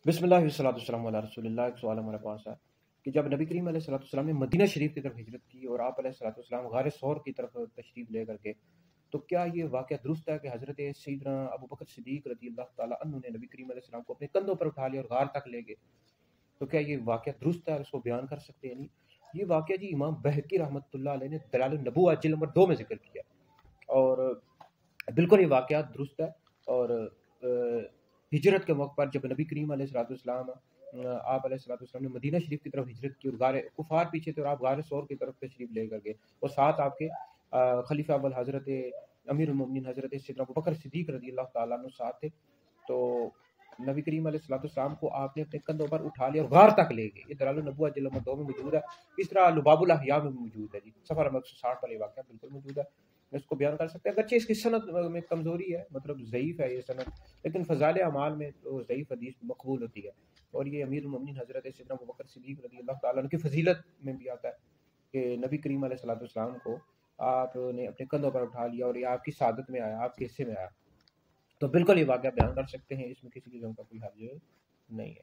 बिस्मिल्लाह वस्सलातु वस्सलामु अला रसूलिल्लाह। एक सवाल हमारे पास है कि जब नबी करीम अलैहिस्सलाम ने मदीना शरीफ की तरफ हिजरत की और आप अलैहिस्सलाम गार सौर की तरफ तशरीफ़ ले करके, तो क्या ये वाक़या दुरुस्त है कि हज़रत सैयदना अबू बकर सिद्दीक़ रज़ियल्लाहु ताला अन्हु ने नबी करीम अलैहिस्सलाम को अपने कंधों पर उठा लिया और गार तक ले गए? तो क्या ये वाक़या दुरुस्त है और इसको बयान कर सकते हैं? नहीं, ये वाक़या जी इमाम बहकी रहमतुल्लाह अलैह ने दलाइल नबुव्वह जिल्द नंबर 2 में ज़िक्र किया और बिल्कुल ये वाक़या दुरुस्त है। और हिजरत के मौके पर जब नबी करीम अलैहिस्सलाम आप अलैहिस्सलाम ने मदीना शरीफ की तरफ हिजरत की और गारे कुफार पीछे थे और आप गारे सौर की तरफ तशरीफ लेकर गए और साथ आपके खलीफा अव्वल हज़रत अमीरुल मोमिनीन हज़रत सैयदना अबू बकर सिद्दीक़ रज़ियल्लाहु ताला अन्हु साथ थे। तो नबी करीम अलैहिस्सलाम को आपने अपने कंधों पर उठा लिया और गार तक ले गए। ये दलाइल नबुव्वह जिल्द नंबर 2 में मौजूद है। इस तरह लुबाबुल अहया में भी मौजूद है जी, सफ़र नंबर 160 पर ये वाक़या बिल्कुल मौजूद है। इसको बयान कर सकते हैं, अगरचे इसकी सनद में कमज़ोरी है, मतलब ज़ईफ़ है ये सनद, लेकिन फ़ज़ाइल अमाल में तो ज़ईफ़ हदीस मक़बूल होती है। और ये अमीरुल मोमिनीन हज़रत सैयदना अबू बकर सिद्दीक़ रज़ियल्लाहु ताला अन्हु की फ़ज़ीलत में भी आता है कि नबी करीम अलैहिस्सलाम को आपने अपने कंधों पर उठा लिया और ये आपकी सादत में आया, आपके हिस्से में आया। तो बिल्कुल ये वाक़या बयान कर सकते हैं, इसमें किसी किस्म का कोई हर्ज नहीं है।